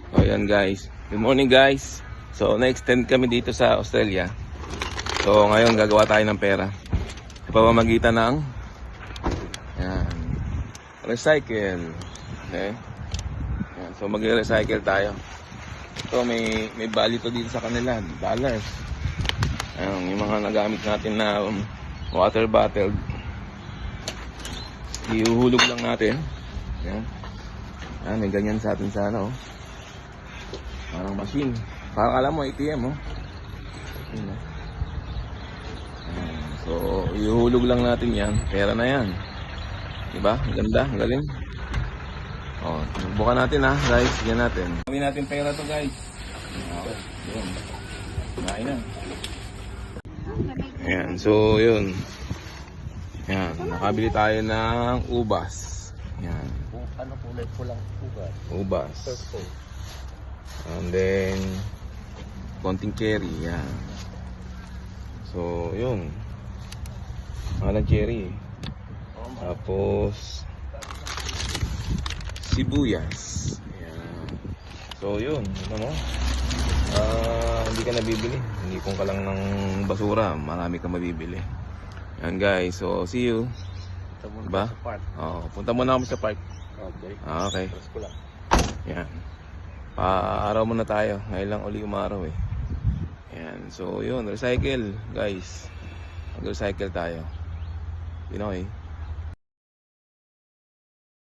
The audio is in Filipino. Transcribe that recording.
So yan guys, good morning guys. So na-extend kami dito sa Australia. So ngayon gagawa tayo ng pera sa pamamagitan ng yan, recycle. Okay? Yan, so magre-recycle tayo. So may value to dito sa kanila, dollars. Ayan, yung mga nagamit natin na water bottle, ihuhulog lang natin. Yan. Ayan, may ganyan sa atin sa ano, parang machine. Parang alam mo, ATM, oh. Ayan, oh. Ayan. So, ihuhulog lang natin yan. Pera na yan. Diba? Ang ganda, ang galing. Oh, bukan natin ha, guys. Yan natin. Gawin natin pera to, guys. Oh, yun. Kumain na. Ayan, so yun. Ayan, nakabili tayo ng ubas. Ayan. Ano kulay pulang ubas? Ubas. Purple. And then konting cherry, yan. So, yun. Malang cherry. Tapos sibuyas. Yan. So, yun. Ano mo? Hindi ka nabibili. Hindi kung ka lang ng basura, marami ka mabibili. Yan guys. So, see you. Diba? Sa park. Oh, punta muna kami sa park. Okay. Okay. Tapos ko lang. Yan. Pa-araw muna tayo. Ngayon lang uli umaraw eh. Yan. So, yun. Recycle, guys. Mag-recycle tayo. Pinoy.